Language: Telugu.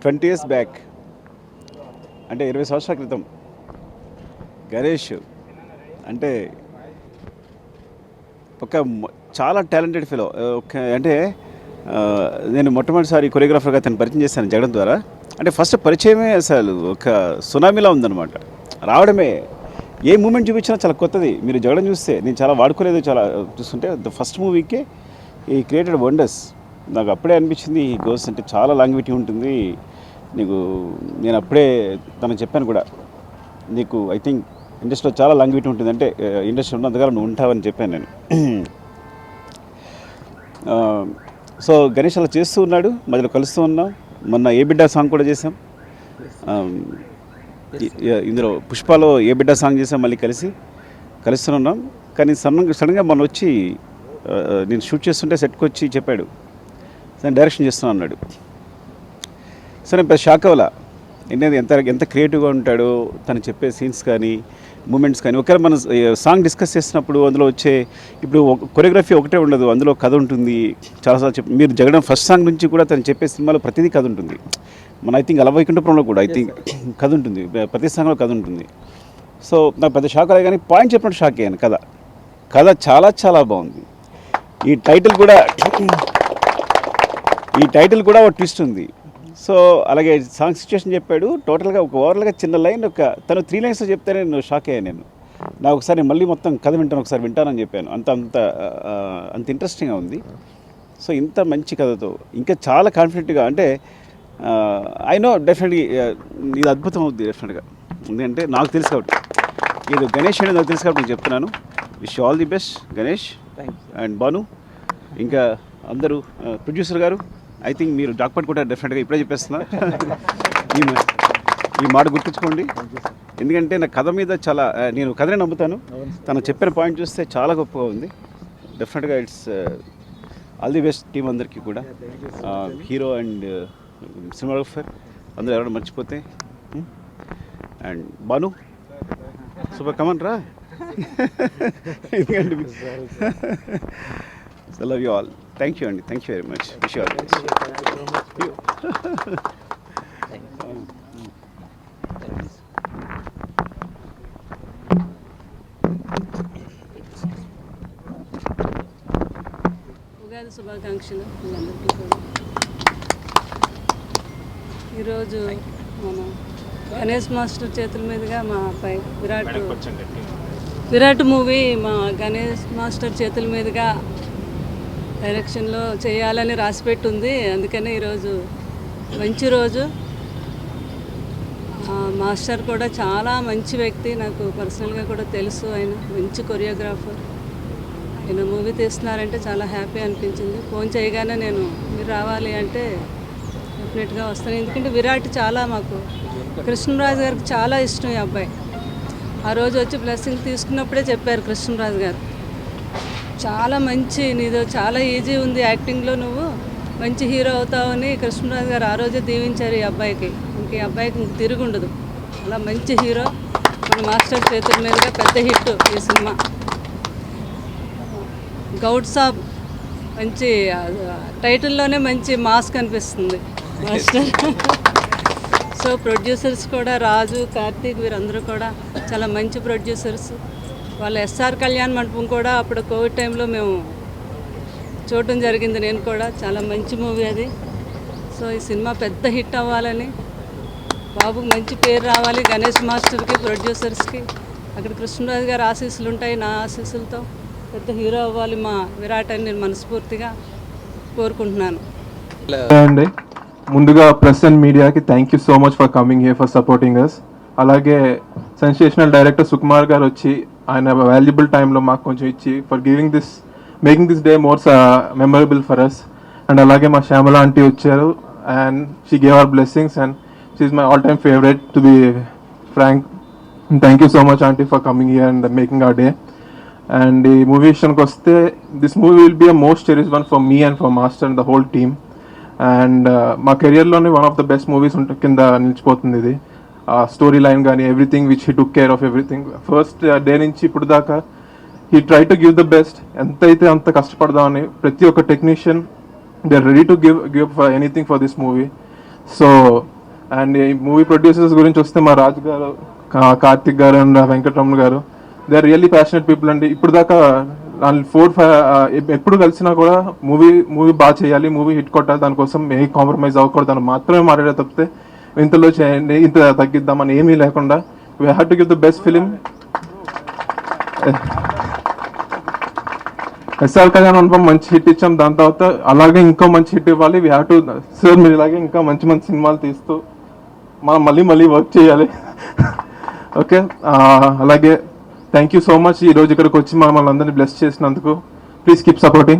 20 years బ్యాక్, అంటే 20 సంవత్సరాల క్రితం గణేష్ అంటే ఒక చాలా టాలెంటెడ్ ఫెలో. అంటే నేను మొట్టమొదటిసారి కొరియోగ్రాఫర్గా తను పరిచయం చేశాను జగడం ద్వారా. అంటే ఫస్ట్ పరిచయమే అసలు ఒక సునామీలా ఉందన్నమాట. రావడమే ఏ మూమెంట్ చూపించినా చాలా కొత్తది. మీరు జగడం చూస్తే నేను చాలా వాడుకోలేదు, చాలా చూస్తుంటే ద ఫస్ట్ మూవీకే ఈ క్రియేటెడ్ వండర్స్. నాకు అప్పుడే అనిపించింది ఈ గోస్ అంటే చాలా లాంగ్విటీ ఉంటుంది నీకు. నేను అప్పుడే తనకు చెప్పాను కూడా, నీకు ఐ థింక్ ఇండస్ట్రీలో చాలా లాంగ్విటీ ఉంటుంది, అంటే ఇండస్ట్రీ ఉన్నంతగా నువ్వు ఉంటావని చెప్పాను నేను. సో గణేష్ అలా చేస్తూ ఉన్నాడు, మధ్యలో కలుస్తూ ఉన్నాం. మొన్న ఏ బిడ్డ సాంగ్ కూడా చేసాం, ఇందులో పుష్పలో ఏ బిడ్డ సాంగ్ చేసాం, మళ్ళీ కలుస్తున్నాం. కానీ సడన్గా మొన్న వచ్చి నేను షూట్ చేస్తుంటే సెట్కి వచ్చి చెప్పాడు, సరే డైరెక్షన్ చేస్తున్నాను అన్నాడు. సరే పెద్ద షాక్ అవ్వాలా, ఎంత క్రియేటివ్గా ఉంటాడో తను చెప్పే సీన్స్ కానీ మూమెంట్స్ కానీ. ఒకవేళ మనం సాంగ్ డిస్కస్ చేసినప్పుడు అందులో వచ్చే ఇప్పుడు కొరియోగ్రఫీ ఒకటే ఉండదు, అందులో కథ ఉంటుంది. చాలాసార్లు మీరు జగడం ఫస్ట్ సాంగ్ నుంచి కూడా తను చెప్పే సినిమాలో ప్రతిదీ కథ ఉంటుంది. మన ఐ థింక్ అలవైకుంఠపురంలో కూడా ఐ థింక్ కథ ఉంటుంది, ప్రతి సాంగ్లో కథ ఉంటుంది. సో నాకు పెద్ద షాక్ అయ్యా, కానీ పాయింట్ చెప్పినట్టు షాక్ అయ్యాను. కథ చాలా చాలా బాగుంది. ఈ టైటిల్ కూడా ఒక ట్విస్ట్ ఉంది. సో అలాగే సాంగ్ సిచ్యువేషన్ చెప్పాడు. టోటల్గా ఒక ఓవరాల్గా చిన్న లైన్, తను 3 లైన్స్లో చెప్తేనే నేను షాక్ అయ్యాను. నాకు ఒకసారి మళ్ళీ మొత్తం కథ వింటానని చెప్పాను. అంత ఇంట్రెస్టింగ్గా ఉంది. సో ఇంత మంచి కథతో ఇంకా చాలా కాన్ఫిడెంట్గా, అంటే ఐ నో డెఫినెట్లీ ఇది అద్భుతం అవుద్ది డెఫినెట్గా. ఎందుకంటే నాకు తెలుసు కాబట్టి, ఇది గణేష్ అనేది నాకు తెలుసు కాబట్టి నేను చెప్తున్నాను. Wish all the best Ganesh and Bhanu, ఇంకా అందరూ. ప్రొడ్యూసర్ గారు ఐ థింక్ మీరు డాక్పట్ కూడా డెఫినెట్గా ఇప్పుడే చెప్పేస్తున్నా. ఈ మాట గుర్తుంచుకోండి, ఎందుకంటే నా కథ మీద చాలా నేను కథనే నమ్ముతాను. తను చెప్పిన పాయింట్ చూస్తే చాలా గొప్పగా ఉంది. డెఫినెట్గా it's all the best team అందరికీ కూడా. హీరో అండ్ సినిమాగ్రాఫర్ అందరూ ఎవరైనా మర్చిపోతే. అండ్ భాను సూపర్, కమన్ రా. ఎందుకంటే so love you all. Thank you అండి, thank you very much. Wish you all the best. Ugadi శుభాకాంక్షలు అందరికీ కూడా. ఈరోజు మనం గణేష్ మాస్టర్ చేతుల మీదుగా మా అబ్బాయి విరాట్ మూవీ మా గణేష్ మాస్టర్ చేతుల మీదుగా డైరెక్షన్లో చేయాలని రాసిపెట్టి ఉంది. అందుకనే ఈరోజు మంచి రోజు. మాస్టర్ కూడా చాలా మంచి వ్యక్తి, నాకు పర్సనల్గా కూడా తెలుసు. ఆయన మంచి కొరియోగ్రాఫర్. ఆయన మూవీ తీస్తున్నారంటే చాలా హ్యాపీ అనిపించింది. ఫోన్ చేయగానే మీరు రావాలి అంటే డెఫినెట్గా వస్తాను. ఎందుకంటే విరాట్ చాలా మాకు, కృష్ణరాజు గారికి చాలా ఇష్టం ఈ అబ్బాయి. ఆ రోజు వచ్చి బ్లెస్సింగ్ తీసుకున్నప్పుడే చెప్పారు కృష్ణరాజు గారు, చాలా మంచి, నీదో చాలా ఈజీ ఉంది యాక్టింగ్లో, నువ్వు మంచి హీరో అవుతావని కృష్ణరాజు గారు ఆ రోజే దీవించారు ఈ అబ్బాయికి. ఈ అబ్బాయికి తిరిగి ఉండదు. అలా మంచి హీరో మన మాస్టర్ చేతుల మీదుగా పెద్ద హిట్ ఈ సినిమా. గౌడ్ సాబ్ మంచి టైటిల్లోనే మంచి మాస్ కనిపిస్తుంది మాస్టర్. సో ప్రొడ్యూసర్స్ కూడా రాజు, కార్తీక్ వీరందరూ కూడా చాలా మంచి ప్రొడ్యూసర్స్. వాళ్ళ ఎస్ఆర్ కళ్యాణ్ మండపం కూడా అప్పుడు కోవిడ్ టైంలో మేము చూడటం జరిగింది. నేను కూడా చాలా మంచి మూవీ అది. సో ఈ సినిమా పెద్ద హిట్ అవ్వాలని, బాబుకి మంచి పేరు రావాలి, గణేష్ మాస్టర్కి, ప్రొడ్యూసర్స్కి, అక్కడ కృష్ణరాజు గారి ఆశీస్సులు ఉంటాయి, నా ఆశీస్సులతో పెద్ద హీరో అవ్వాలి మా విరాట్ అని నేను మనస్ఫూర్తిగా కోరుకుంటున్నాను. అండి, ముందుగా ప్రెస్ అండ్ మీడియాకి thank you so much for coming here, for supporting us. అలాగే సెన్సేషనల్ డైరెక్టర్ సుకుమార్ గారు వచ్చి ఆయన వాల్యుబుల్ టైంలో మాకు కొంచెం ఇచ్చి for making this day more memorable for us. And అలాగే మా శ్యామల ఆంటీ వచ్చారు and she gave our blessings and she is my all time favourite to be frank. Thank you so much aunty for coming here and making our day. And ఈ మూవీ విషయానికి వస్తే, this movie will be a most cherish one for me and for master and the whole team. And మా కెరియర్లోనే one of the best movies కింద నిలిచిపోతుంది ఇది. స్టోరీ లైన్ కానీ everything which he took care of everything. First day నుంచి ఇప్పుడు దాకా he try to give the best. ఎంతైతే అంత కష్టపడదామని ప్రతి ఒక్క technician they are ready to give for anything for this movie. So and ఈ మూవీ ప్రొడ్యూసర్స్ గురించి వస్తే మా రాజు గారు, కార్తిక్ గారు and Venkataramana garu, they are really passionate people అండి. ఇప్పుడు దాకా 4-5 ఎప్పుడు కలిసినా కూడా మూవీ బాగా చేయాలి, మూవీ హిట్ కొట్టాలి, దానికోసం ఏ కాంప్రమైజ్ అవ్వకూడదు అని మాత్రమే మాట్లాడే తప్పితే ఇంతలో చేయండి ఇంత తగ్గిద్దామని ఏమీ లేకుండా we have to give the best film. SR Kalyan Mandapam మంచి హిట్ ఇచ్చాం, దాని తర్వాత అలాగే ఇంకో మంచి హిట్ ఇవ్వాలి. వీ హ్యావ్ టు సార్ మీరు ఇలాగే ఇంకా మంచి మంచి సినిమాలు తీస్తూ మనం మళ్ళీ వర్క్ చేయాలి. ఓకే, అలాగే థ్యాంక్ యూ సో మచ్ ఈరోజు ఇక్కడికి వచ్చి మమ్మల్ని అందరినీ బ్లెస్ చేసినందుకు. Please keep supporting.